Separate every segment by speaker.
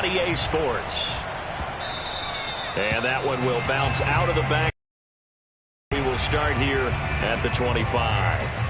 Speaker 1: on EA Sports. And that one will bounce out of the back. We will start here at the 25.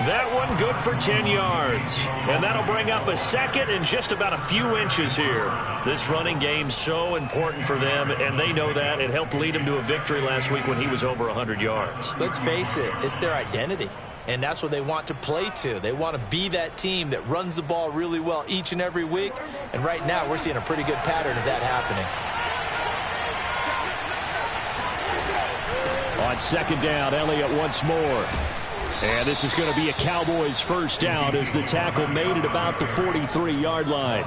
Speaker 1: That one good for 10 yards. And that'll bring up a second and just about a few inches here. This running game's so important for them, and they know that. It helped lead them to a victory last week when he was over 100 yards.
Speaker 2: Let's face it, it's their identity. And that's what they want to play to. They want to be that team that runs the ball really well each and every week. And right now, we're seeing a pretty good pattern of that happening.
Speaker 1: On second down, Elliott once more. And this is going to be a Cowboys first down as the tackle made it about the 43-yard line.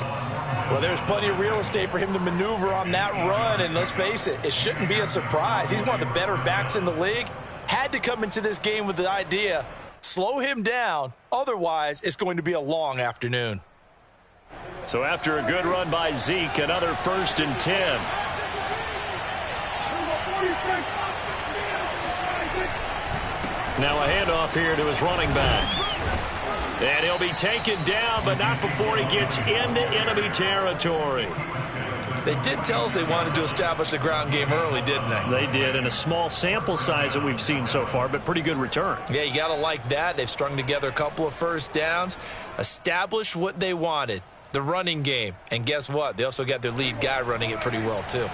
Speaker 2: Well, there's plenty of real estate for him to maneuver on that run. And let's face it, it shouldn't be a surprise. He's one of the better backs in the league. Had to come into this game with the idea, slow him down. Otherwise, it's going to be a long afternoon.
Speaker 1: So after a good run by Zeke, another 1st and 10. Now a handoff here to his running back. And he'll be taken down, but not before he gets into enemy territory.
Speaker 2: They did tell us they wanted to establish the ground game early, didn't they?
Speaker 1: They did, in a small sample size that we've seen so far, but pretty good return.
Speaker 2: Yeah, you got to like that. They've strung together a couple of first downs, established what they wanted, the running game. And guess what? They also got their lead guy running it pretty well, too.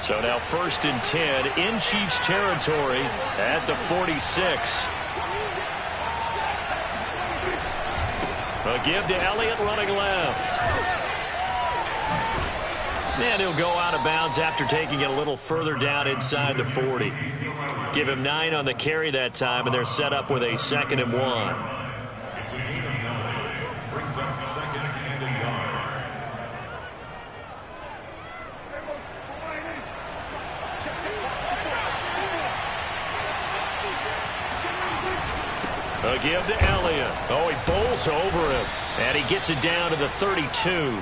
Speaker 1: So now 1st and 10 in Chiefs territory at the 46. A give to Elliott running left. And he'll go out of bounds after taking it a little further down inside the 40. Give him 9 on the carry that time, and they're set up with a 2nd and 1.
Speaker 3: Brings up 2nd and a yard.
Speaker 1: A give to Elliott. Oh, he bowls over him. And he gets it down to the 32.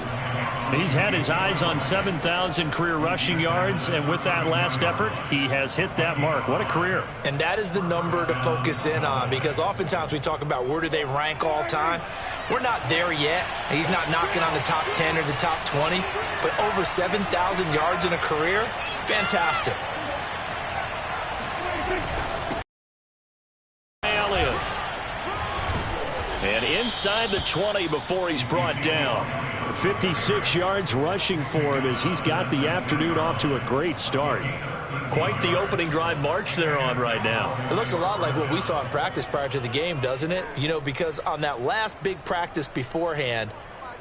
Speaker 1: He's had his eyes on 7,000 career rushing yards, and with that last effort, he has hit that mark. What a career.
Speaker 2: And that is the number to focus in on, because oftentimes we talk about where do they rank all time. We're not there yet. He's not knocking on the top 10 or the top 20, but over 7,000 yards in a career, fantastic.
Speaker 1: Elliott. And inside the 20 before he's brought down. 56 yards rushing for him as he's got the afternoon off to a great start. Quite the opening drive march they're on right now.
Speaker 2: It looks a lot like what we saw in practice prior to the game, doesn't it? You know, because on that last big practice beforehand,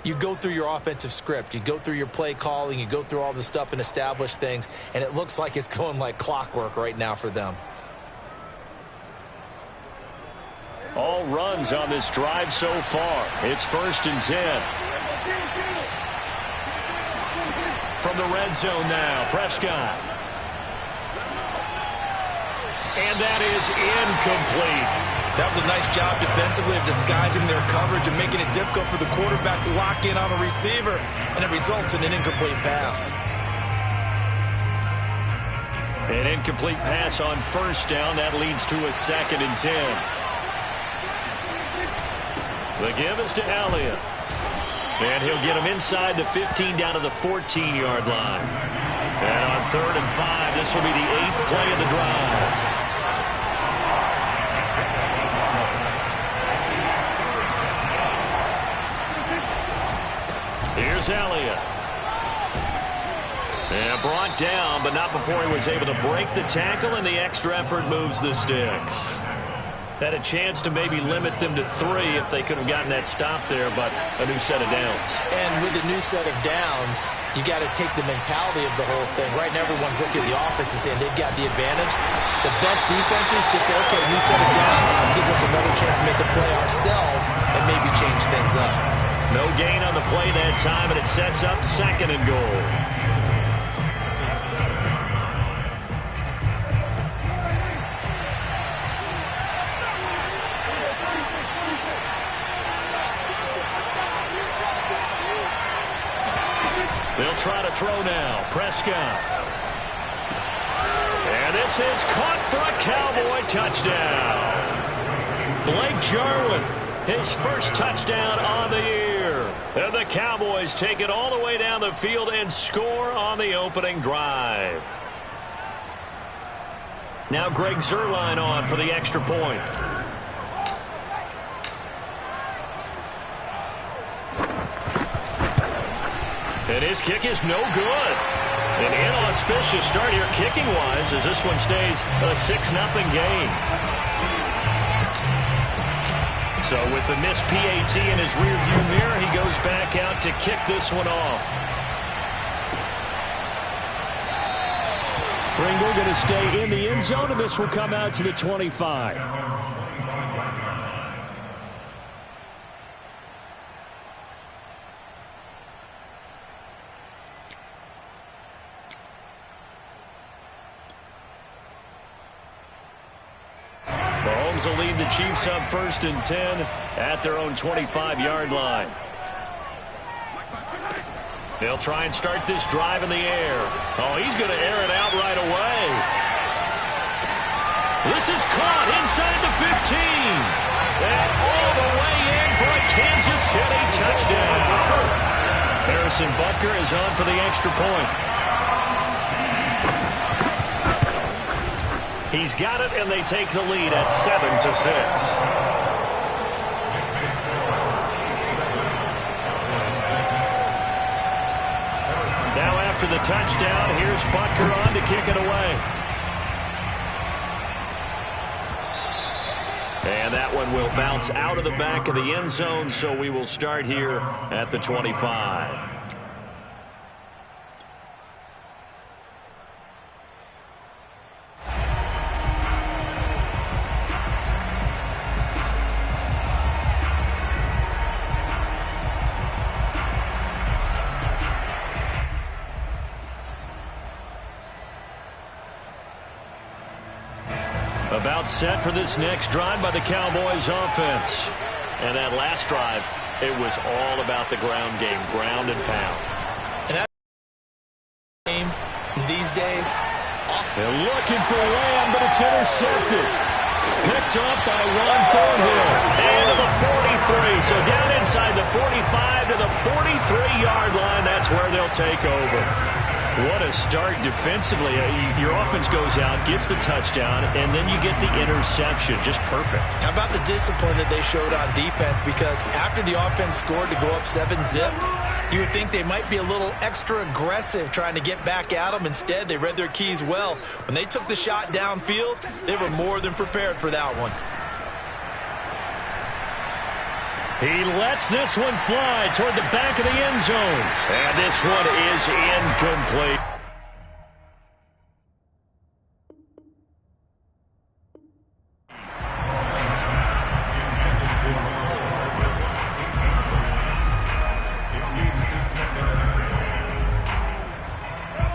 Speaker 2: you go through your offensive script. You go through your play calling. You go through all the stuff and establish things. And it looks like it's going like clockwork right now for them.
Speaker 1: All runs on this drive so far. It's 1st and 10. From the red zone now, Prescott. And that is incomplete.
Speaker 2: That was a nice job defensively of disguising their coverage and making it difficult for the quarterback to lock in on a receiver, and it results in an incomplete pass.
Speaker 1: An incomplete pass on 1st down. That leads to a 2nd and 10. The give is to Elliott. And he'll get him inside the 15 down to the 14-yard line. And on 3rd and 5, this will be the 8th play of the drive. Here's Elliott. And brought down, but not before he was able to break the tackle, and the extra effort moves the sticks. Had a chance to maybe limit them to 3 if they could have gotten that stop there, but a new set of downs.
Speaker 2: And with a new set of downs, you got to take the mentality of the whole thing. Right now, everyone's looking at the offense and saying they've got the advantage. The best defenses just say, okay, new set of downs gives us another chance to make a play ourselves and maybe change things up.
Speaker 1: No gain on the play that time, and it sets up 2nd and goal. They'll try to throw now. Prescott. And this is caught for a Cowboy touchdown. Blake Jarwin, his first touchdown on the year. And the Cowboys take it all the way down the field and score on the opening drive. Now Greg Zuerlein on for the extra point. And his kick is no good. An inauspicious start here kicking-wise as this one stays a 6-0 game. So with the missed PAT in his rearview mirror, he goes back out to kick this one off. Pringle going to stay in the end zone, and this will come out to the 25. Mahomes will lead the Chiefs up 1st and 10 at their own 25-yard line. They'll try and start this drive in the air. Oh, he's going to air it out right away. This is caught inside the 15. And all the way in for a Kansas City touchdown. Harrison Butker is on for the extra point. He's got it, and they take the lead at 7-6. Now after the touchdown, here's Butker on to kick it away. And that one will bounce out of the back of the end zone, so we will start here at the 25. About set for this next drive by the Cowboys offense. And that last drive, it was all about the ground game, ground and pound.
Speaker 2: And that game these days.
Speaker 1: They're looking for Lamb, but it's intercepted. Picked up by Ron Thornhill. And to the 43. So down inside the 45 to the 43-yard line. That's where they'll take over. What a start defensively. Your offense goes out, gets the touchdown, and then you get the interception. Just perfect. How
Speaker 2: about the discipline that they showed on defense? Because after the offense scored to go up 7-zip, you would think they might be a little extra aggressive trying to get back at them. Instead, they read their keys well. When they took the shot downfield, they were more than prepared for that one.
Speaker 1: He lets this one fly toward the back of the end zone. And this one is incomplete.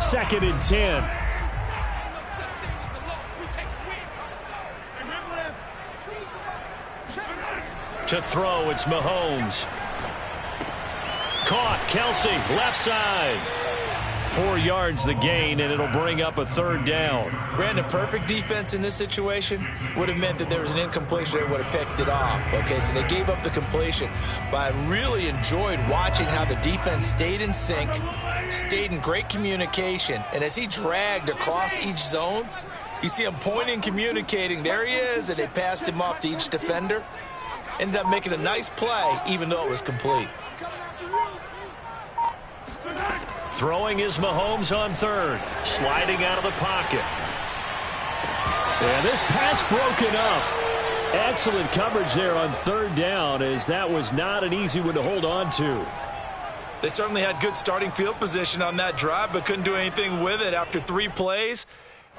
Speaker 1: Second and 10. To throw, it's Mahomes. Caught, Kelsey, left side. 4 yards the gain, and it'll bring up a 3rd down.
Speaker 2: Brandon, perfect defense in this situation would have meant that there was an incompletion. They would have picked it off. Okay, so they gave up the completion. But I really enjoyed watching how the defense stayed in sync, stayed in great communication. And as he dragged across each zone, you see him pointing, communicating. There he is, and they passed him off to each defender. Ended up making a nice play, even though it was complete.
Speaker 1: Throwing is Mahomes on 3rd. Sliding out of the pocket. And this pass broken up. Excellent coverage there on 3rd down, as that was not an easy one to hold on to.
Speaker 2: They certainly had good starting field position on that drive, but couldn't do anything with it after 3 plays.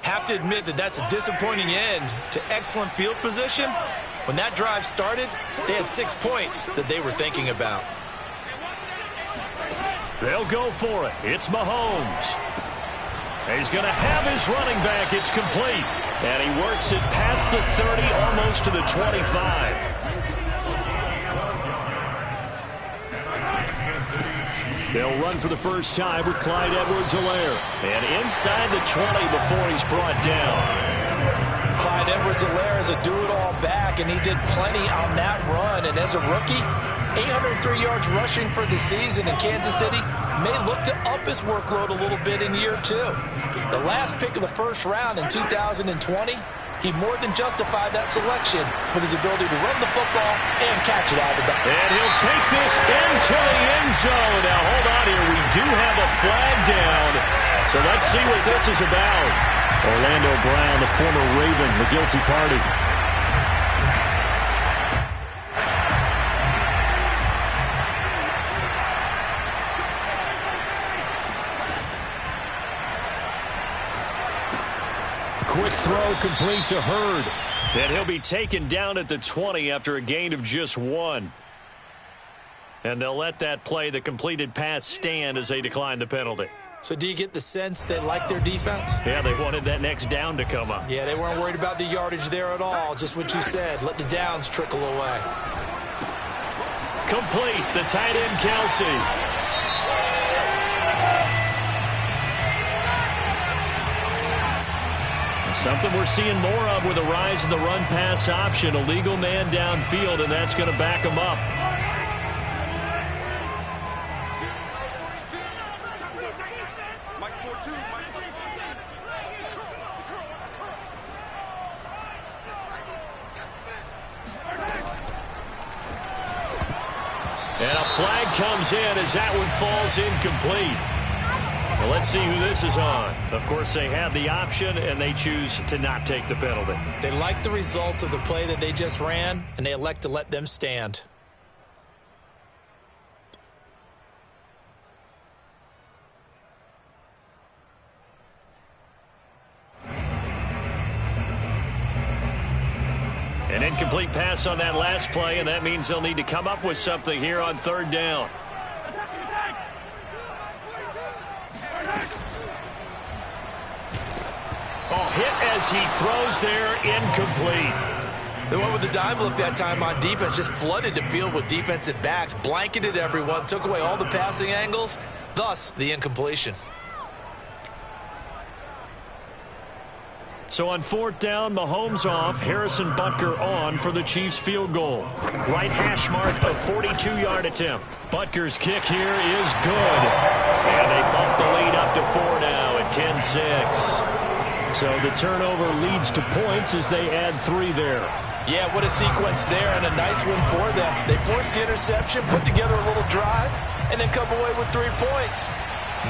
Speaker 2: Have to admit that that's a disappointing end to excellent field position. When that drive started, they had 6 points that they were thinking about.
Speaker 1: They'll go for it. It's Mahomes. He's going to have his running back. It's complete. And he works it past the 30, almost to the 25. They'll run for the first time with Clyde Edwards-Helaire. And inside the 20 before he's brought down.
Speaker 2: Clyde Edwards-Helaire is a do-it-all back, and he did plenty on that run. And as a rookie, 803 yards rushing for the season in Kansas City may look to up his workload a little bit in year 2. The last pick of the first round in 2020, he more than justified that selection with his ability to run the football and catch it out of the back.
Speaker 1: And he'll take this into the end zone. Now, hold on here. We do have a flag down. So let's see what this is about. Orlando Brown, the former Raven, the guilty party. Quick throw complete to Hurd. And he'll be taken down at the 20 after a gain of just 1. And they'll let that play, the completed pass, stand as they decline the penalty.
Speaker 2: So do you get the sense they like their defense?
Speaker 1: Yeah, they wanted that next down to come up.
Speaker 2: Yeah, they weren't worried about the yardage there at all. Just what you said. Let the downs trickle away.
Speaker 1: Complete. The tight end, Kelsey. Something we're seeing more of with a rise in the run-pass option. A legal man downfield, and that's going to back him up. And a flag comes in as that one falls incomplete. Well, let's see who this is on. Of course, they had the option, and they choose to not take the penalty.
Speaker 2: They like the results of the play that they just ran, and they elect to let them stand.
Speaker 1: An incomplete pass on that last play, and that means they'll need to come up with something here on third down. Oh, hit as he throws there, incomplete.
Speaker 2: They went with the dime look that time on defense, just flooded the field with defensive backs, blanketed everyone, took away all the passing angles, thus the incompletion.
Speaker 1: So on fourth down, Mahomes off, Harrison Butker on for the Chiefs field goal. Right hash mark, a 42-yard attempt. Butker's kick here is good. And they bump the lead up to 4 now at 10-6. So the turnover leads to points as they add 3 there.
Speaker 2: Yeah, what a sequence there, and a nice win for them. They forced the interception, put together a little drive, and then come away with 3 points.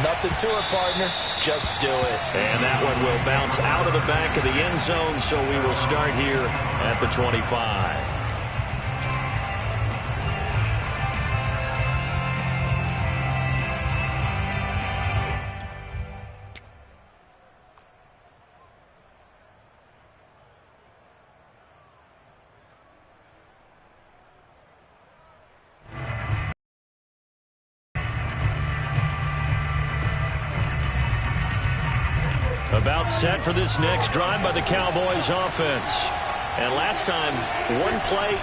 Speaker 2: Nothing to it, partner. Just do it.
Speaker 1: And that one will bounce out of the back of the end zone, so we will start here at the 25. About set for this next drive by the Cowboys offense. And last time, one play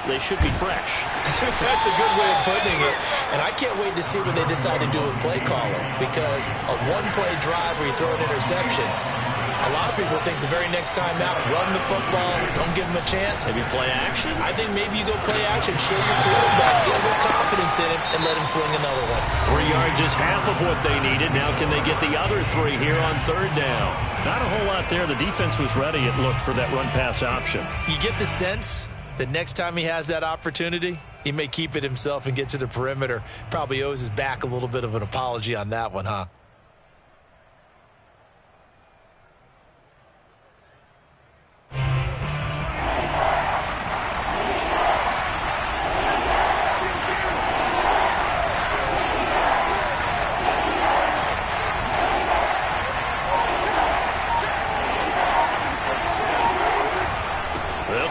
Speaker 1: they should be fresh.
Speaker 2: That's a good way of putting it. And I can't wait to see what they decide to do with play calling, because a one-play drive where you throw an interception, a lot of people think the very next time out, run the football, don't give them a chance.
Speaker 1: Maybe play action?
Speaker 2: I think maybe you go play action, show your quarterback, get a little confidence in it, and let him fling another one.
Speaker 1: 3 yards is half of what they needed. Now can they get the other 3 here on third down? Not a whole lot there. The defense was ready, it looked, for that run-pass option.
Speaker 2: You get the sense that next time he has that opportunity, he may keep it himself and get to the perimeter. Probably owes his back a little bit of an apology on that one, huh?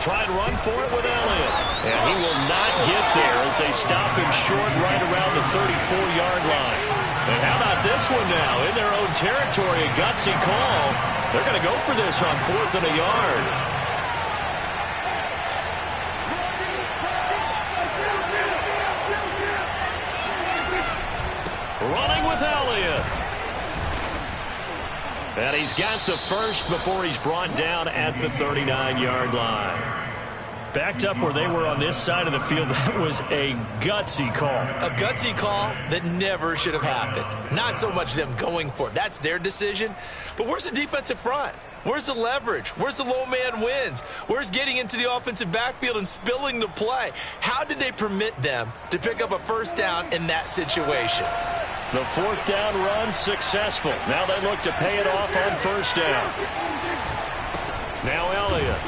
Speaker 1: Try and run for it with Elliott. And he will not get there as they stop him short right around the 34-yard line. And how about this one now? In their own territory, a gutsy call. They're going to go for this on 4th and a yard. And he's got the first before he's brought down at the 39-yard line. Backed up where they were on this side of the field, that was a gutsy call.
Speaker 2: A gutsy call that never should have happened. Not so much them going for it. That's their decision. But where's the defensive front? Where's the leverage? Where's the low man wins? Where's getting into the offensive backfield and spilling the play? How did they permit them to pick up a first down in that situation?
Speaker 1: The fourth down run successful. Now they look to pay it off on first down. Now Elliott.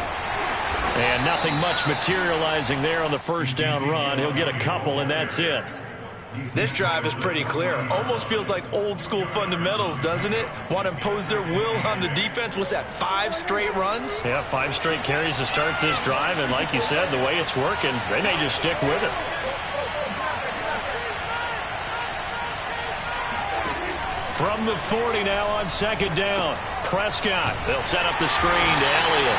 Speaker 1: And nothing much materializing there on the first down run. He'll get a couple, and that's it.
Speaker 2: This drive is pretty clear. Almost feels like old school fundamentals, doesn't it? Want to impose their will on the defense. What's that, 5 straight runs?
Speaker 1: Yeah, 5 straight carries to start this drive. And like you said, the way it's working, they may just stick with it. From the 40 now on second down. Prescott. They'll set up the screen to Elliott.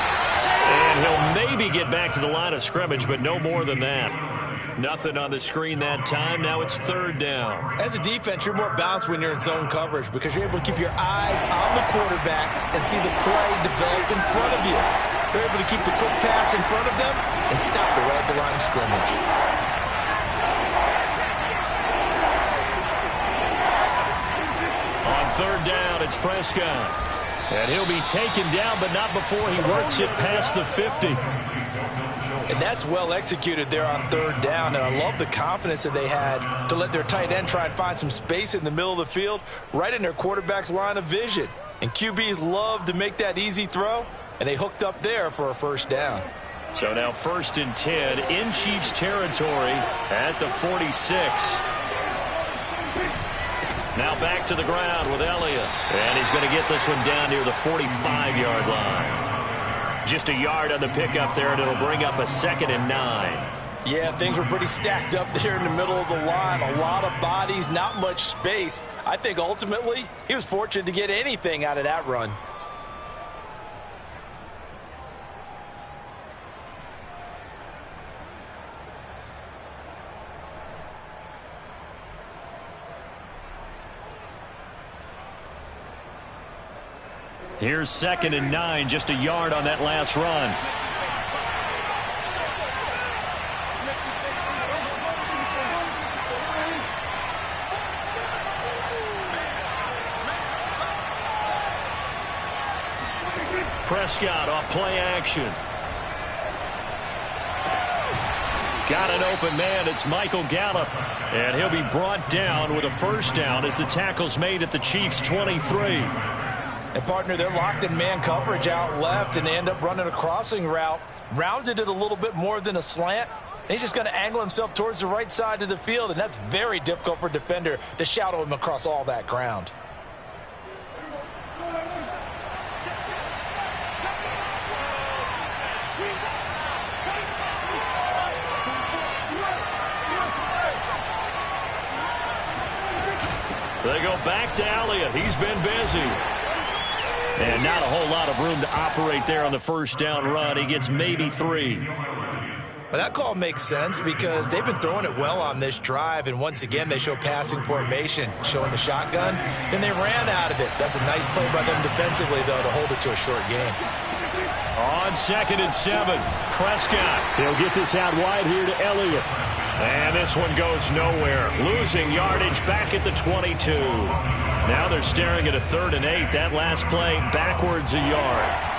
Speaker 1: And he'll maybe get back to the line of scrimmage, but no more than that. Nothing on the screen that time. Now it's third down.
Speaker 2: As a defense, you're more balanced when you're in zone coverage because you're able to keep your eyes on the quarterback and see the play develop in front of you. You're able to keep the quick pass in front of them and stop it right at the line of scrimmage.
Speaker 1: On third down, it's Prescott. And he'll be taken down, but not before he works it past the 50.
Speaker 2: And that's well executed there on third down. And I love the confidence that they had to let their tight end try and find some space in the middle of the field, right in their quarterback's line of vision. And QBs love to make that easy throw, and they hooked up there for a first down.
Speaker 1: So now 1st and 10 in Chiefs territory at the 46. Now back to the ground with Elliott. And he's going to get this one down near the 45-yard line. Just a yard on the pickup there, and it'll bring up a 2nd and 9.
Speaker 2: Yeah, things were pretty stacked up there in the middle of the line. A lot of bodies, not much space. I think ultimately he was fortunate to get anything out of that run.
Speaker 1: Here's 2nd and 9, just a yard on that last run. Prescott off play action. Got an open man. It's Michael Gallup. And he'll be brought down with a first down as the tackle's made at the Chiefs' 23.
Speaker 2: And, partner, they're locked in man coverage out left, and they end up running a crossing route. Rounded it a little bit more than a slant. And he's just going to angle himself towards the right side of the field, and that's very difficult for a defender to shadow him across all that ground.
Speaker 1: They go back to Elliott. He's been busy. And not a whole lot of room to operate there on the first down run. He gets maybe 3.
Speaker 2: But that call makes sense because they've been throwing it well on this drive, and once again they show passing formation, showing the shotgun. Then they ran out of it. That's a nice play by them defensively, though, to hold it to a short game.
Speaker 1: On 2nd and 7, Prescott. He'll get this out wide here to Elliott. And this one goes nowhere. Losing yardage back at the 22. Now they're staring at a 3rd and 8. That last play backwards a yard.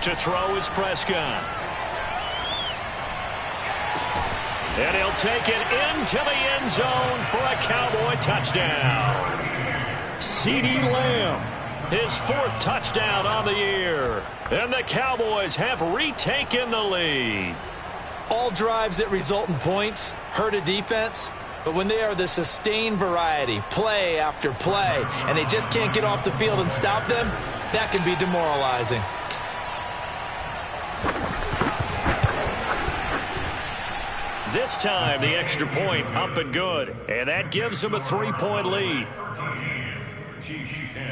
Speaker 1: To throw is Prescott. And he'll take it into the end zone for a Cowboy touchdown. CeeDee Lamb, his 4th touchdown on the year. And the Cowboys have retaken the lead.
Speaker 2: All drives that result in points hurt a defense, but when they are the sustained variety, play after play, and they just can't get off the field and stop them, that can be demoralizing.
Speaker 1: This time, the extra point up and good. And that gives them a 3-point lead.
Speaker 3: Chiefs 10.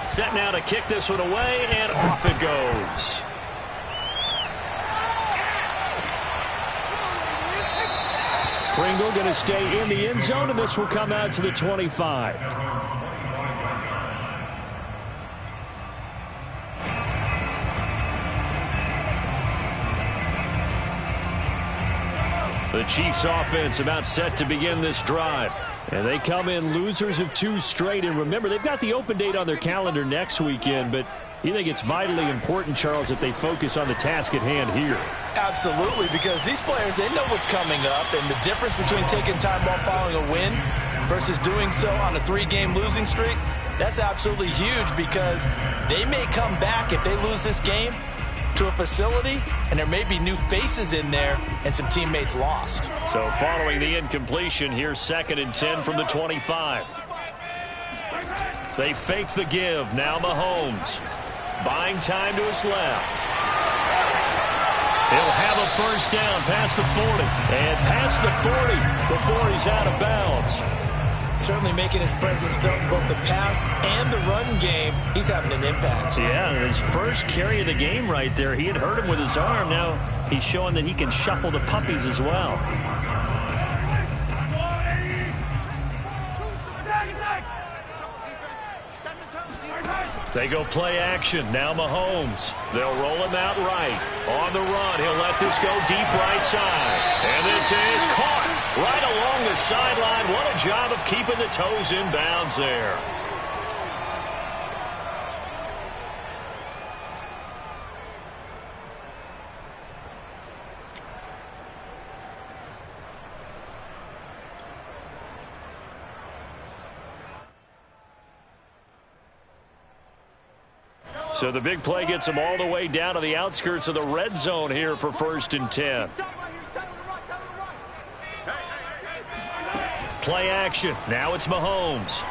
Speaker 1: Set now to kick this one away, and off it goes. Pringle going to stay in the end zone, and this will come out to the 25. The Chiefs offense about set to begin this drive. And they come in losers of 2 straight. And remember, they've got the open date on their calendar next weekend, but you think it's vitally important, Charles, that they focus on the task at hand here?
Speaker 2: Absolutely, because these players, they know what's coming up, and the difference between taking time off following a win versus doing so on a 3-game losing streak, that's absolutely huge, because they may come back if they lose this game to a facility, and there may be new faces in there and some teammates lost.
Speaker 1: So following the incompletion, here's 2nd and 10 from the 25. They fake the give. Now Mahomes buying time to his left. He'll have a first down past the 40. And past the 40 before he's out of bounds.
Speaker 2: Certainly making his presence felt in both the pass and the run game. He's having an impact.
Speaker 1: Yeah, his first carry of the game right there. He had hurt him with his arm. Now he's showing that he can shuffle the puppies as well. They go play action. Now Mahomes. They'll roll him out right. On the run, he'll let this go deep right side. And this is caught right along the sideline. What a job of keeping the toes in bounds there. So the big play gets them all the way down to the outskirts of the red zone here for 1st and 10. Play action. Now it's Mahomes.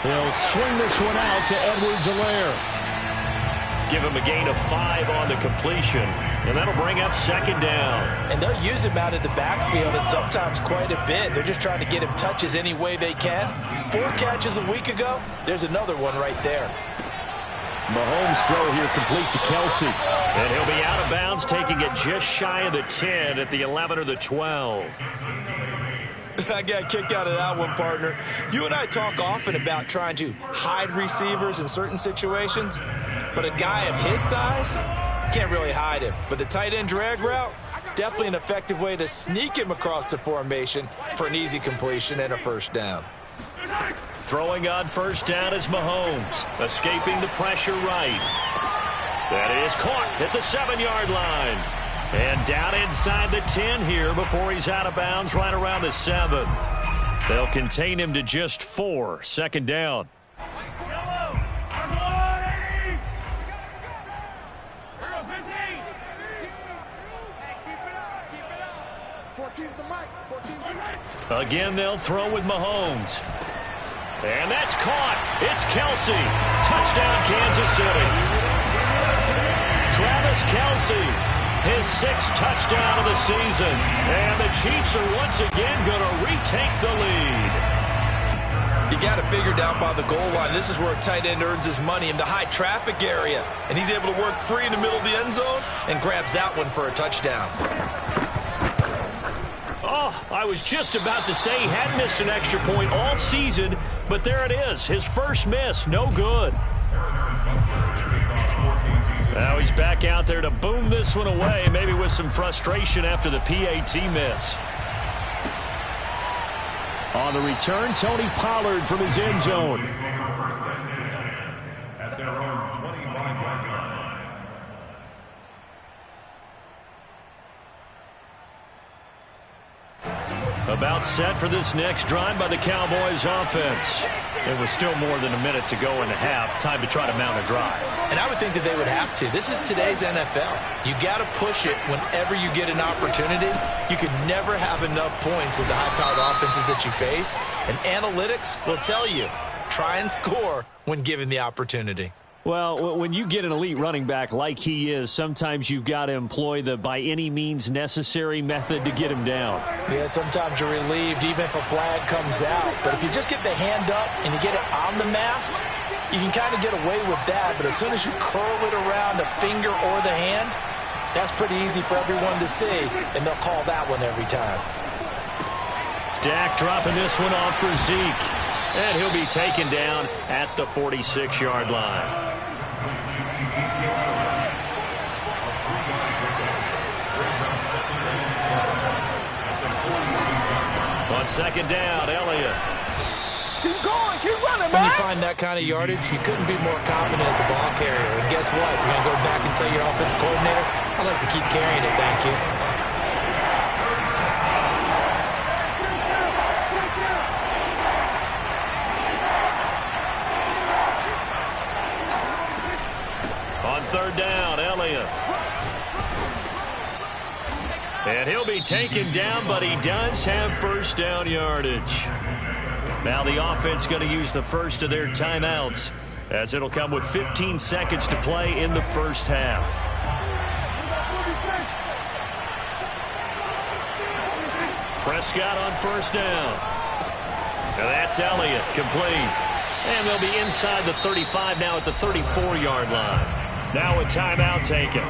Speaker 1: He'll swing this one out to Edwards-Helaire. Give him a gain of 5 on the completion. And that'll bring up 2nd down.
Speaker 2: And they'll use him out of the backfield, and sometimes quite a bit. They're just trying to get him touches any way they can. 4 catches a week ago. There's another one right there.
Speaker 1: Mahomes' throw here complete to Kelsey. And he'll be out of bounds, taking it just shy of the 10 at the 11 or the 12.
Speaker 2: I got kicked out of that one, partner. You and I talk often about trying to hide receivers in certain situations, but a guy of his size can't really hide him. But the tight end drag route, definitely an effective way to sneak him across the formation for an easy completion and a first down.
Speaker 1: Throwing on first down is Mahomes, escaping the pressure right. That is caught at the 7-yard line. And down inside the 10 here before he's out of bounds right around the 7. They'll contain him to just 4. 2nd down. Again, they'll throw with Mahomes. And that's caught. It's Kelsey. Touchdown, Kansas City. Travis Kelsey, his 6th touchdown of the season. And the Chiefs are once again going to retake the lead.
Speaker 2: You got to figure down by the goal line. This is where a tight end earns his money, in the high traffic area. And he's able to work free in the middle of the end zone and grabs that one for a touchdown.
Speaker 1: Oh, I was just about to say he hadn't missed an extra point all season, but there it is. His first miss, no good. Now he's back out there to boom this one away, maybe with some frustration after the PAT miss. On the return, Tony Pollard from his end zone.
Speaker 3: At their own 25-yard line.
Speaker 1: About set for this next drive by the Cowboys offense. There was still more than a minute to go in the half. Time to try to mount a drive.
Speaker 2: And I would think that they would have to. This is today's NFL. You got to push it whenever you get an opportunity. You could never have enough points with the high-powered offenses that you face. And analytics will tell you, try and score when given the opportunity.
Speaker 1: Well, when you get an elite running back like he is, sometimes you've got to employ the by any means necessary method to get him down.
Speaker 2: Yeah, sometimes you're relieved even if a flag comes out. But if you just get the hand up and you get it on the mask, you can kind of get away with that. But as soon as you curl it around the finger or the hand, that's pretty easy for everyone to see, and they'll call that one every time.
Speaker 1: Dak dropping this one off for Zeke. And he'll be taken down at the 46-yard line. On second down, Elliott.
Speaker 4: Keep going, keep running, man.
Speaker 2: When you find that kind of yardage, you couldn't be more confident as a ball carrier. And guess what? You're going to go back and tell your offensive coordinator, I'd like to keep carrying it, thank you.
Speaker 1: On third down, Elliott. And he'll be taken down, but he does have first down yardage. Now the offense going to use the first of their timeouts, as it'll come with 15 seconds to play in the first half. Prescott on first down. Now that's Elliott, complete. And they'll be inside the 35 now at the 34-yard line. Now a timeout taken.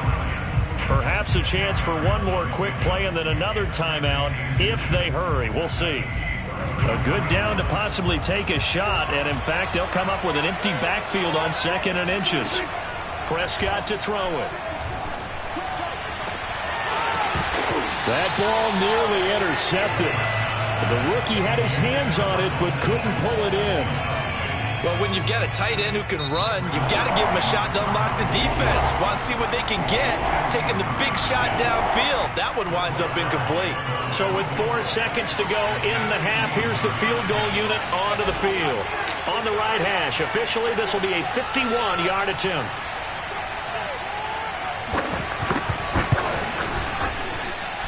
Speaker 1: Perhaps a chance for one more quick play and then another timeout if they hurry. We'll see. A good down to possibly take a shot, and in fact, they'll come up with an empty backfield on second and inches. Prescott to throw it. That ball nearly intercepted. The rookie had his hands on it but couldn't pull it in.
Speaker 2: Well, when you've got a tight end who can run, you've got to give him a shot to unlock the defense. Want to see what they can get. Taking the big shot downfield. That one winds up incomplete.
Speaker 1: So with 4 seconds to go in the half, here's the field goal unit onto the field. On the right hash, officially this will be a 51-yard attempt.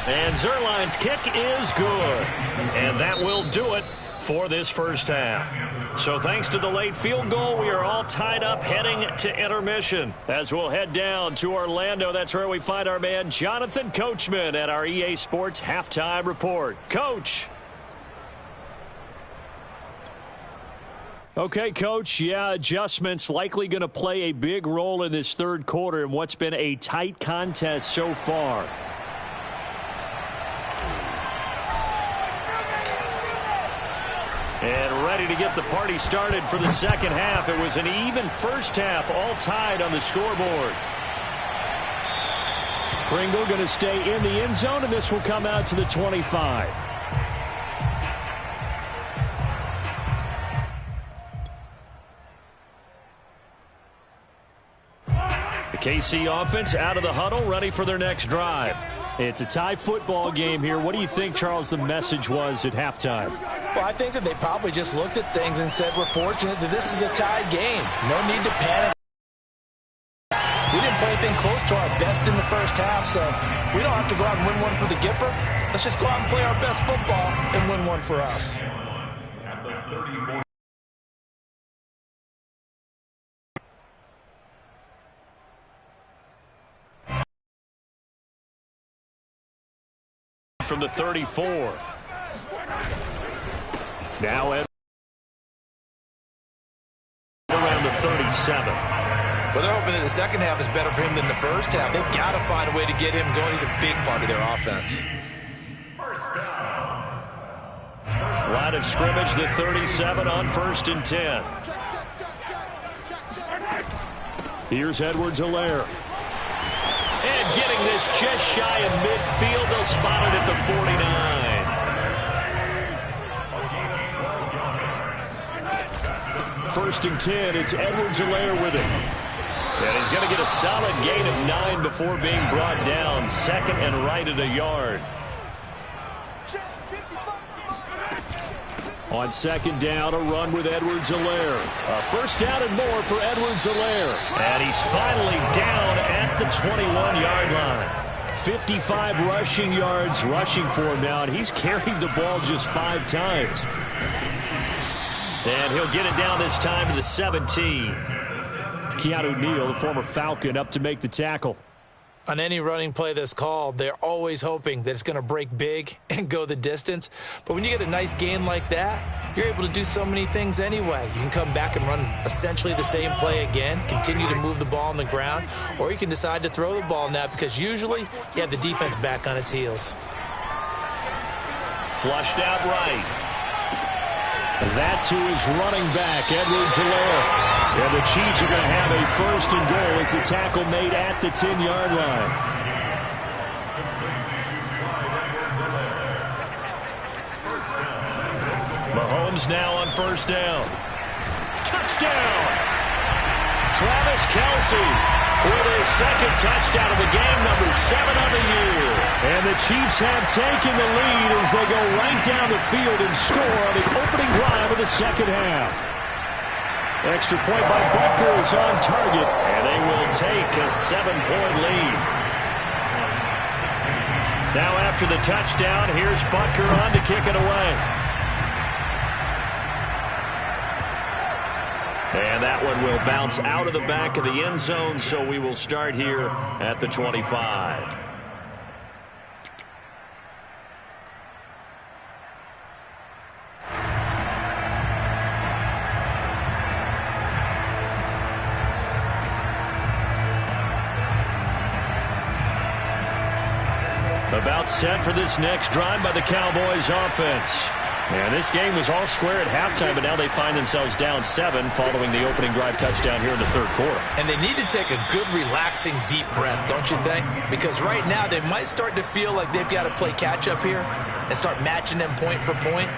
Speaker 1: And Zuerlein's kick is good. And that will do it for this first half. So thanks to the late field goal, we are all tied up heading to intermission. As we'll head down to Orlando, that's where we find our man Jonathan Coachman at our EA Sports Halftime Report. Coach. Okay, Coach, yeah, adjustments likely going to play a big role in this third quarter in what's been a tight contest so far. And ready to get the party started for the second half. It was an even first half, all tied on the scoreboard. Pringle going to stay in the end zone, and this will come out to the 25. The KC offense out of the huddle, ready for their next drive. It's a tie football game here. What do you think, Charles, the message was at halftime?
Speaker 2: Well, I think that they probably just looked at things and said, we're fortunate that this is a tied game. No need to panic. We didn't play anything close to our best in the first half, so we don't have to go out and win one for the Gipper. Let's just go out and play our best football and win one for us.
Speaker 1: From the 34. Now around the 37.
Speaker 2: Well, they're hoping that the second half is better for him than the first half. They've got to find a way to get him going. He's a big part of their offense.
Speaker 1: Line of scrimmage, the 37 on 1st and 10. Here's Edwards-Helaire. And getting this just shy of midfield, they'll spot it at the 49. 1st and 10, it's Edwards-Helaire with it. And he's going to get a solid gain of 9 before being brought down. Second and right at a yard. On second down, a run with Edwards-Helaire. A first down and more for Edwards-Helaire. And he's finally down at the 21-yard line. 55 rushing yards rushing for him now, and he's carried the ball just 5 times. And he'll get it down this time to the 17. Keanu Neal, the former Falcon, up to make the tackle.
Speaker 2: On any running play that's called, they're always hoping that it's going to break big and go the distance. But when you get a nice gain like that, you're able to do so many things anyway. You can come back and run essentially the same play again, continue to move the ball on the ground, or you can decide to throw the ball now because usually you have the defense back on its heels.
Speaker 1: Flushed out right. That to his running back, Edwards-Helaire. And the Chiefs are going to have a first and goal as the tackle made at the 10-yard line. Mahomes now on first down. Touchdown! Travis Kelce with his second touchdown of the game, number 7 on the year. And the Chiefs have taken the lead as they go right down the field and score on the opening drive of the second half. Extra point by Butker is on target, and they will take a 7-point lead. Now after the touchdown, here's Butker on to kick it away. And that one will bounce out of the back of the end zone, so we will start here at the 25. About set for this next drive by the Cowboys offense. And this game was all square at halftime, but now they find themselves down 7 following the opening drive touchdown here in the third quarter.
Speaker 2: And they need to take a good, relaxing, deep breath, don't you think? Because right now they might start to feel like they've got to play catch-up here and start matching them point for point.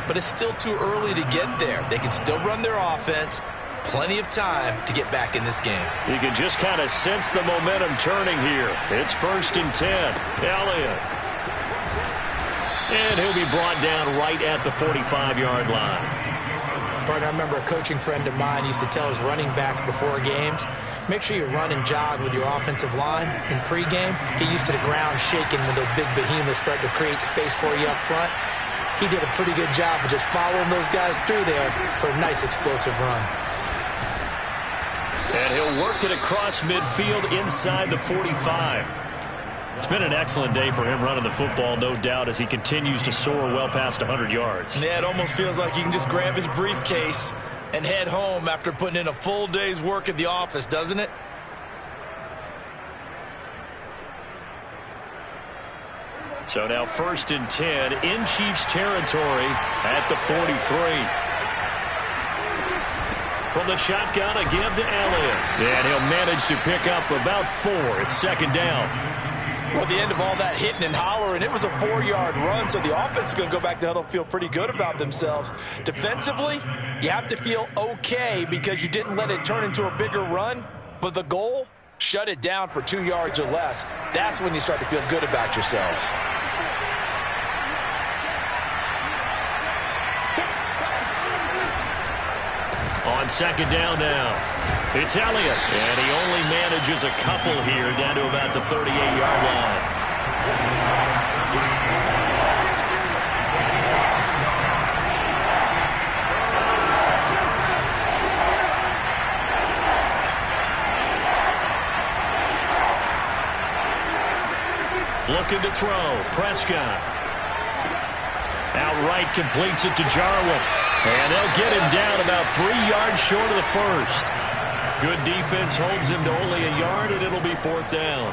Speaker 2: But it's still too early to get there. They can still run their offense. Plenty of time to get back in this game.
Speaker 1: You can just kind of sense the momentum turning here. It's first and 10. Elliott. And he'll be brought down right at the 45-yard line.
Speaker 2: Partner, I remember a coaching friend of mine used to tell his running backs before games, make sure you run and jog with your offensive line in pregame. Get used to the ground shaking when those big behemoths start to create space for you up front. He did a pretty good job of just following those guys through there for a nice explosive run.
Speaker 1: And he'll work it across midfield inside the 45. It's been an excellent day for him running the football, no doubt, as he continues to soar well past 100 yards.
Speaker 2: Yeah, it almost feels like he can just grab his briefcase and head home after putting in a full day's work at the office, doesn't it?
Speaker 1: So now first and 10 in Chiefs territory at the 43. From the shotgun, a give to Elliott. And he'll manage to pick up about 4. It's second down.
Speaker 2: Well, at the end of all that hitting and hollering, it was a 4-yard run, so the offense is going to go back to huddle, feel pretty good about themselves. Defensively, you have to feel okay because you didn't let it turn into a bigger run, but the goal, shut it down for 2 yards or less. That's when you start to feel good about yourselves.
Speaker 1: On second down now. It's Elliott, and he only manages a couple here down to about the 38-yard line. Looking to throw. Prescott. Outright completes it to Jarwin. And they'll get him down about 3 yards short of the first. Good defense holds him to only a yard, and it'll be fourth down.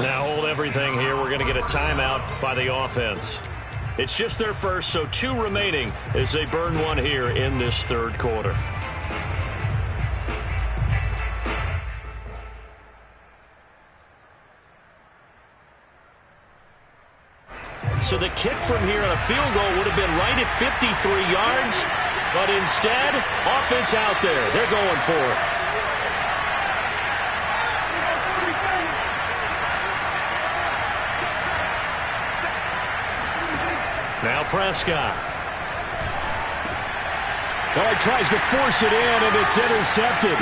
Speaker 1: Now hold everything here. We're going to get a timeout by the offense. It's just their first, so 2 remaining as they burn one here in this third quarter. So the kick from here on a field goal would have been right at 53 yards, but instead, offense out there. They're going for it. Now Prescott. Well, he tries to force it in, and it's intercepted.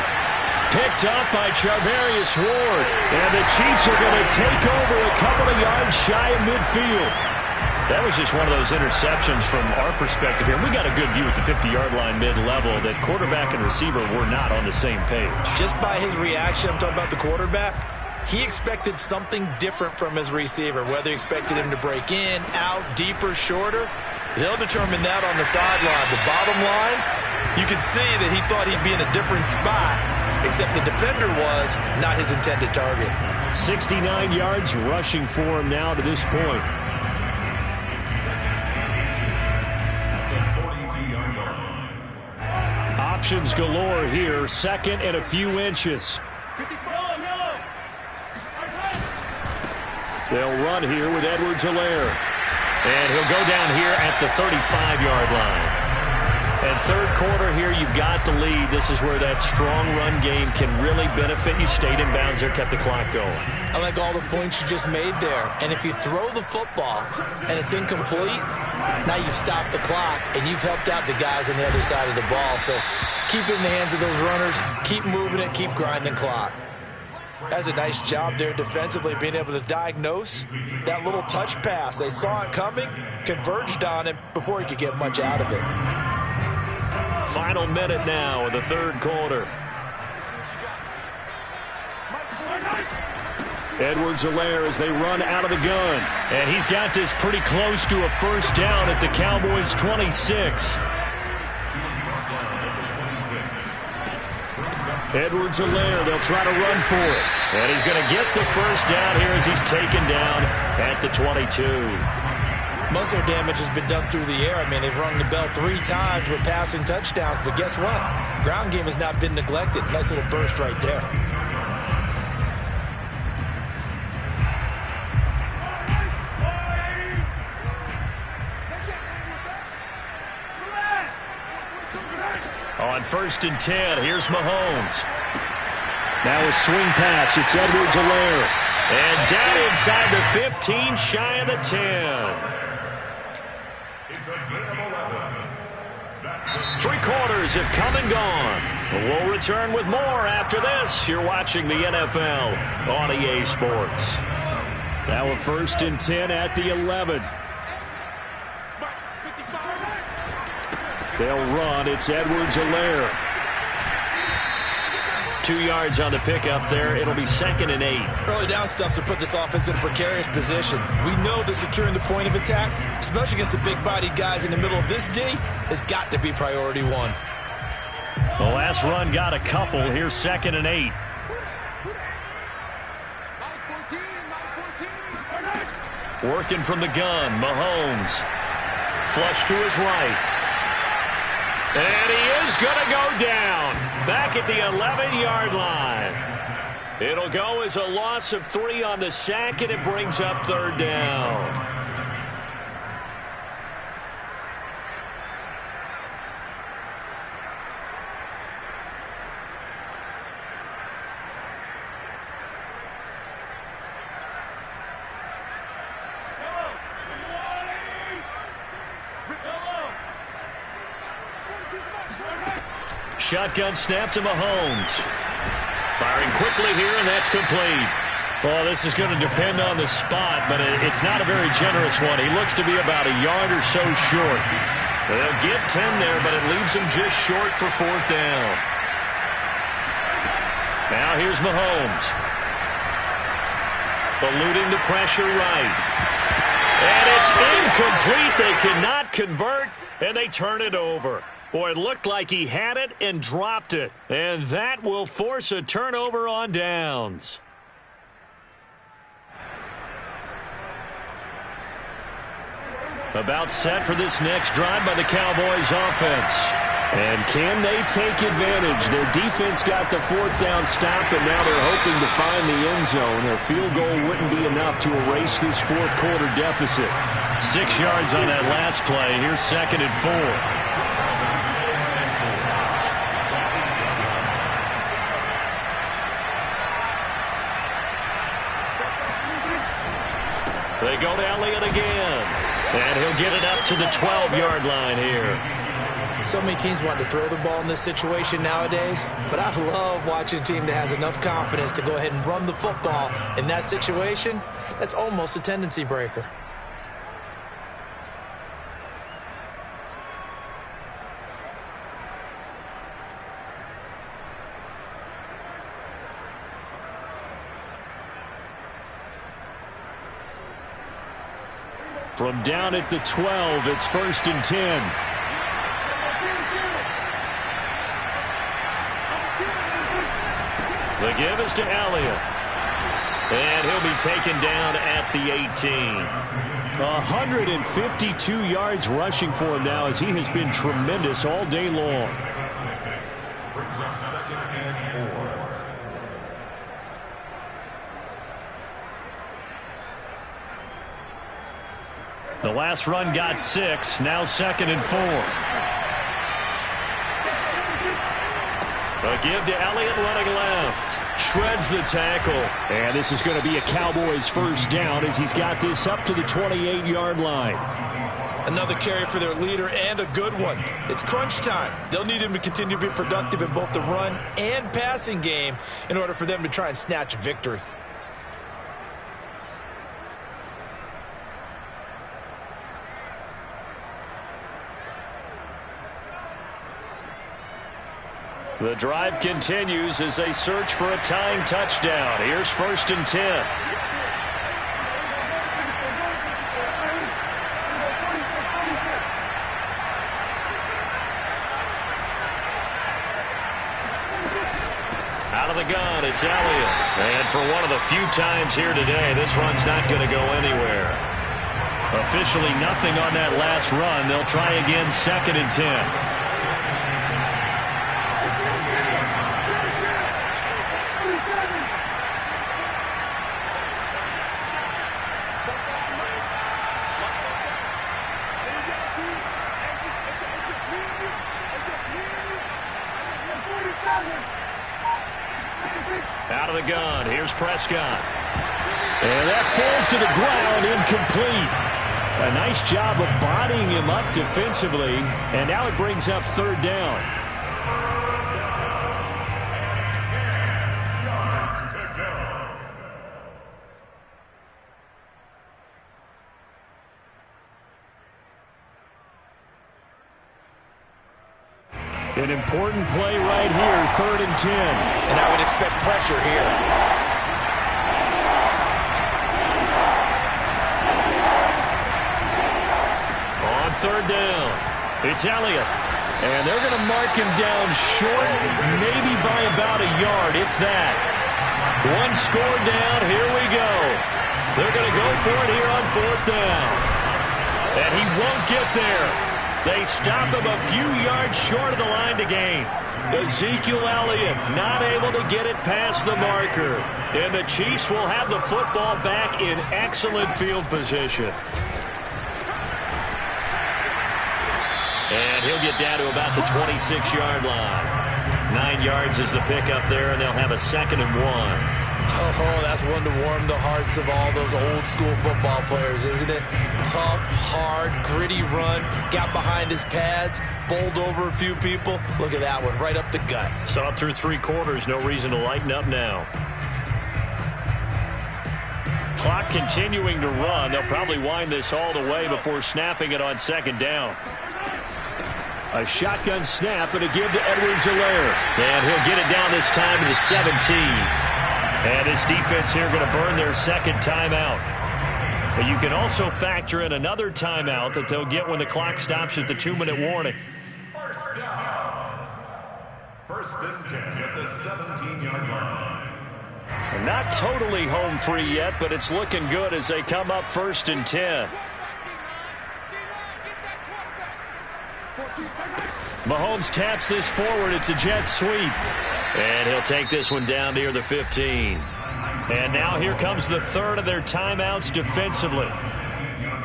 Speaker 1: Picked up by Charvarius Ward. And the Chiefs are going to take over a couple of yards shy of midfield. That was just one of those interceptions from our perspective here. We got a good view at the 50-yard line mid-level that quarterback and receiver were not on the same page.
Speaker 2: Just by his reaction, I'm talking about the quarterback, he expected something different from his receiver, whether he expected him to break in, out, deeper, shorter. They'll determine that on the sideline. The bottom line, you could see that he thought he'd be in a different spot, except the defender was not his intended target.
Speaker 1: 69 yards rushing for him now to this point. Options galore here. Second and a few inches. They'll run here with Edwards-Helaire. And he'll go down here at the 35-yard line. And third quarter here, you've got the lead. This is where that strong run game can really benefit you. Stayed in bounds there, kept the clock going.
Speaker 2: I like all the points you just made there. And if you throw the football and it's incomplete, now you've stopped the clock and you've helped out the guys on the other side of the ball. So keep it in the hands of those runners. Keep moving it. Keep grinding clock. That's a nice job there defensively, being able to diagnose that little touch pass. They saw it coming, converged on him before he could get much out of it.
Speaker 1: Final minute now of the third quarter. Edwards-Helaire as they run out of the gun. And he's got this pretty close to a first down at the Cowboys' 26. Edwards-Helaire, they'll try to run for it. And he's going to get the first down here as he's taken down at the 22.
Speaker 2: Muscle damage has been done through the air. I mean, they've rung the bell 3 times with passing touchdowns, but guess what? Ground game has not been neglected. Nice little burst right there. On 1st and 10, here's Mahomes.
Speaker 1: Now a swing pass. It's Edwards-Helaire. And down inside the 15, shy of the 10.
Speaker 3: It's a gain of 11.
Speaker 1: 3 quarters have come and gone. We'll return with more after this. You're watching the NFL on EA Sports. Now a 1st and 10 at the 11. They'll run. It's Edwards-Helaire. 2 yards on the pickup there. It'll be 2nd and 8.
Speaker 2: Early down stuff to put this offense in a precarious position. We know that securing the point of attack, especially against the big-bodied guys in the middle of this D, has got to be priority 1.
Speaker 1: The last run got a couple. Here's 2nd and 8. Working from the gun, Mahomes. Flush to his right. And he is going to go down back at the 11-yard line. It'll go as a loss of 3 on the sack, and it brings up 3rd down. Shotgun snap to Mahomes. Firing quickly here, and that's complete. Well, this is going to depend on the spot, but it's not a very generous one. He looks to be about a yard or so short. They'll get 10 there, but it leaves him just short for 4th down. Now here's Mahomes. Eluding the pressure right. And it's incomplete. They cannot convert, and they turn it over. Boy, it looked like he had it and dropped it. And that will force a turnover on downs. About set for this next drive by the Cowboys offense. And can they take advantage? Their defense got the 4th down stop, and now they're hoping to find the end zone. Their field goal wouldn't be enough to erase this 4th quarter deficit. 6 yards on that last play. Here's 2nd and 4. They go to Elliott again. And he'll get it up to the 12-yard line here.
Speaker 2: So many teams want to throw the ball in this situation nowadays, but I love watching a team that has enough confidence to go ahead and run the football in that situation. That's almost a tendency breaker.
Speaker 1: From down at the 12, it's 1st and 10. The give is to Elliott. And he'll be taken down at the 18. 152 yards rushing for him now, as he has been tremendous all day long.
Speaker 3: Brings up 2nd and 4.
Speaker 1: The last run got 6. Now 2nd and 4. A give to Elliott running left. Shreds the tackle. And this is going to be a Cowboys first down as he's got this up to the 28-yard line.
Speaker 2: Another carry for their leader, and a good one. It's crunch time. They'll need him to continue to be productive in both the run and passing game in order for them to try and snatch a victory.
Speaker 1: The drive continues as they search for a tying touchdown. Here's 1st and 10. Out of the gun, it's Elliott. And for one of the few times here today, this run's not going to go anywhere. Officially nothing on that last run. They'll try again 2nd and 10. Out of the gun, here's Prescott. And that falls to the ground, incomplete. A nice job of bodying him up defensively, and now it brings up 3rd down.
Speaker 3: Yards to go.
Speaker 1: An important play right here, 3rd and 10.
Speaker 2: And I would expect pressure here.
Speaker 1: On 3rd down, it's Elliott. And they're going to mark him down short, maybe by about a yard, if that. One score down, here we go. They're going to go for it here on 4th down. And he won't get there. They stop him a few yards short of the line to gain. Ezekiel Elliott not able to get it past the marker. And the Chiefs will have the football back in excellent field position. And he'll get down to about the 26-yard line. 9 yards is the pickup there, and they'll have a 2nd and 1.
Speaker 2: Oh, that's one to warm the hearts of all those old-school football players, isn't it? Tough, hard, gritty run. Got behind his pads, bowled over a few people. Look at that one, right up the gut.
Speaker 1: Saw it through 3 quarters. No reason to lighten up now. Clock continuing to run. They'll probably wind this all the way before snapping it on 2nd down. A shotgun snap and a give to Edwards-Helaire. And he'll get it down this time to the 17. And his defense here going to burn their 2nd timeout. But you can also factor in another timeout that they'll get when the clock stops at the 2-minute warning.
Speaker 3: First down. 1st and 10 at the 17-yard line.
Speaker 1: And not totally home free yet, but it's looking good as they come up 1st and 10. Mahomes taps this forward. It's a jet sweep. And he'll take this one down near the 15. And now here comes the 3rd of their timeouts defensively.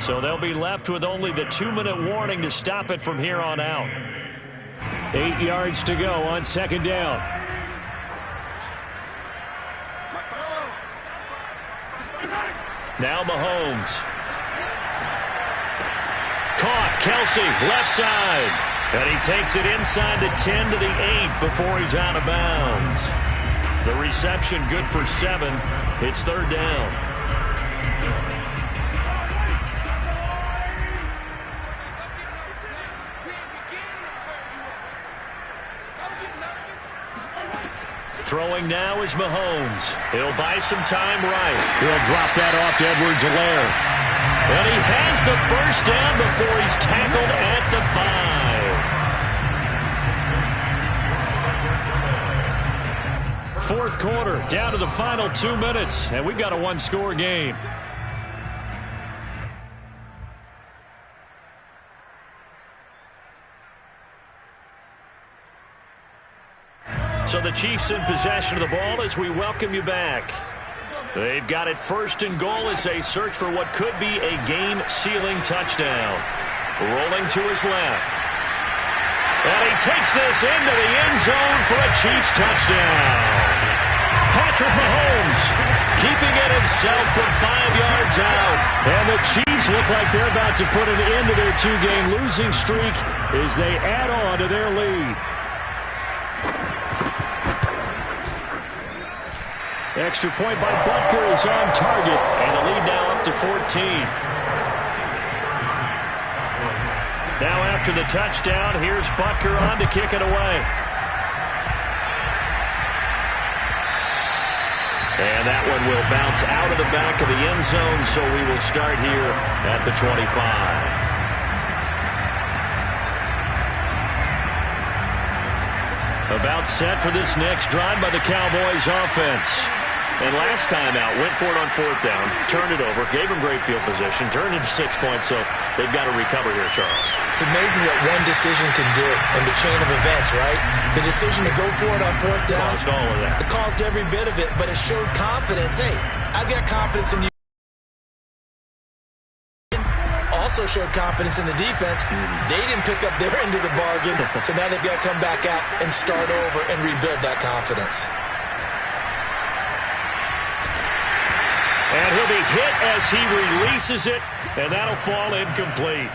Speaker 1: So they'll be left with only the 2-minute warning to stop it from here on out. 8 yards to go on 2nd down. Now Mahomes. Caught. Kelsey, left side. And he takes it inside the 10 to the 8 before he's out of bounds. The reception good for 7. It's 3rd down. Throwing now is Mahomes. He'll buy some time right. He'll drop that off to Edwards-Helaire. And he has the first down before he's tackled at the 5. Fourth quarter, down to the final 2 minutes, and we've got a one-score game. So the Chiefs in possession of the ball as we welcome you back. They've got it first and goal as they search for what could be a game-sealing touchdown. Rolling to his left. And he takes this into the end zone for a Chiefs touchdown. Patrick Mahomes keeping it himself from 5 yards out. And the Chiefs look like they're about to put an end to their 2-game losing streak as they add on to their lead. Extra point by Butker is on target, and the lead now up to 14. Now after the touchdown, here's Butker on to kick it away. And that one will bounce out of the back of the end zone, so we will start here at the 25. About set for this next drive by the Cowboys offense. And last time out, went for it on fourth down, turned it over, gave them great field position, turned it to 6 points, so they've got to recover here, Charles.
Speaker 2: It's amazing what one decision can do in the chain of events, right? The decision to go for it on fourth down.
Speaker 1: Caused all of that.
Speaker 2: It caused every bit of it, but it showed confidence. Hey, I've got confidence in you. Also showed confidence in the defense. They didn't pick up their end of the bargain, so now they've got to come back out and start over and rebuild that confidence.
Speaker 1: And he'll be hit as he releases it, and that'll fall incomplete.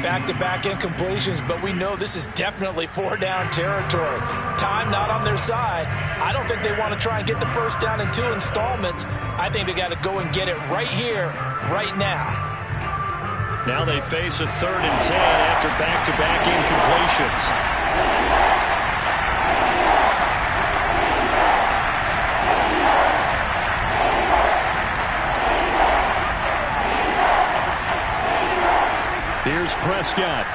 Speaker 4: Back-to-back incompletions, but we know this is definitely 4-down territory. Time not on their side. I don't think they want to try and get the first down in 2 installments. I think they got to go and get it right here, right now.
Speaker 1: Now they face a 3rd and 10 after back-to-back incompletions. Here's Prescott.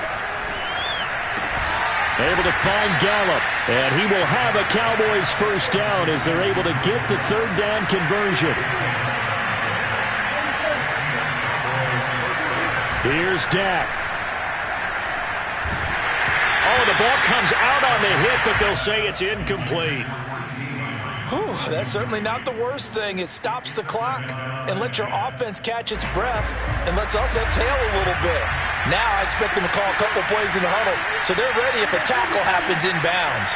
Speaker 1: Able to find Gallup. And he will have a Cowboys first down as they're able to get the 3rd down conversion. Here's Dak. Oh, the ball comes out on the hit, but they'll say it's incomplete.
Speaker 4: Whew, that's certainly not the worst thing. It stops the clock and lets your offense catch its breath and lets us exhale a little bit. Now I expect them to call a couple plays in the huddle, so they're ready if a tackle happens inbounds.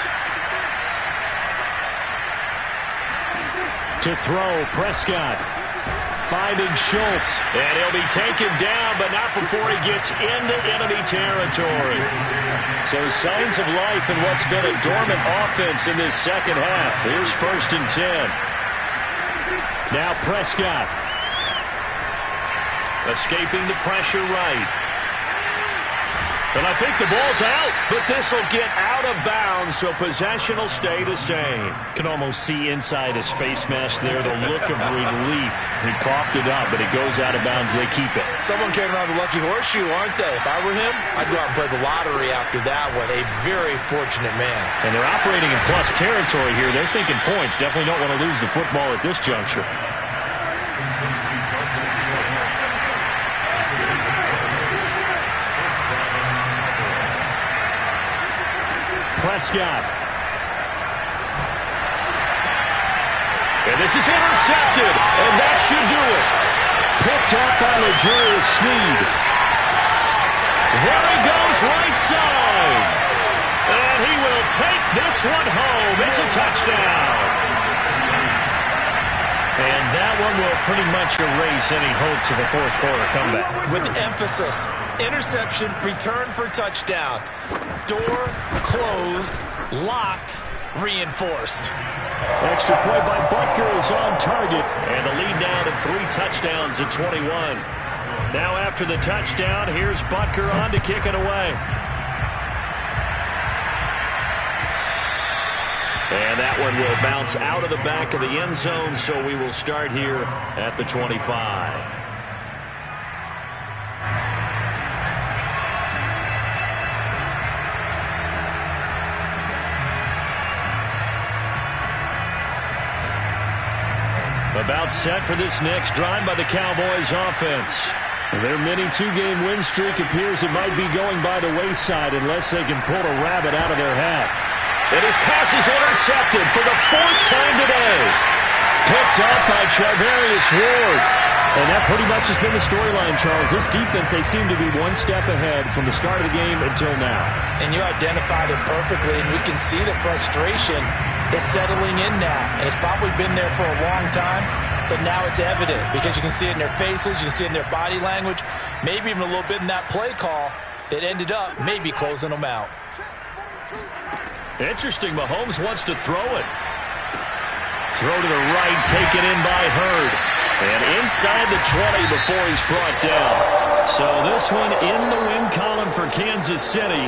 Speaker 1: To throw, Prescott. Finding Schultz. And he'll be taken down, but not before he gets into enemy territory. So signs of life in what's been a dormant offense in this second half. Here's 1st and 10. Now Prescott. Escaping the pressure right. And I think the ball's out, but this will get out of bounds, so possession will stay the same. Can almost see inside his face mask there, the look of relief. He coughed it up, but it goes out of bounds. They keep it.
Speaker 2: Someone came around the lucky horseshoe, aren't they? If I were him, I'd go out and play the lottery after that one. A very fortunate man.
Speaker 1: And they're operating in plus territory here. They're thinking points. Definitely don't want to lose the football at this juncture. Prescott. And this is intercepted, and that should do it. Picked up by L'Jarius Sneed. There he goes, right side. And he will take this one home. It's a touchdown. And that one will pretty much erase any hopes of a fourth quarter comeback.
Speaker 2: With emphasis, interception, return for touchdown. Door closed, locked, reinforced.
Speaker 1: Extra point by Butker is on target. And the lead now to 3 touchdowns at 21. Now after the touchdown, here's Butker on to kick it away. And that one will bounce out of the back of the end zone, so we will start here at the 25. About set for this next drive by the Cowboys offense. Their mini two-game win streak appears it might be going by the wayside unless they can pull a rabbit out of their hat. And his pass is intercepted for the 4th time today. Picked up by Charvarius Ward. And that pretty much has been the storyline, Charles. This defense, they seem to be one step ahead from the start of the game until now. And you identified it perfectly, and we can see the frustration that's settling in now. And it's probably been there for a long time, but now it's evident because you can see it in their faces, you can see it in their body language, maybe even a little bit in that play call that ended up maybe closing them out. Interesting, Mahomes wants to throw it. Throw to the right, taken in by Hurd. And inside the 20 before he's brought down. So this one in the win column for Kansas City.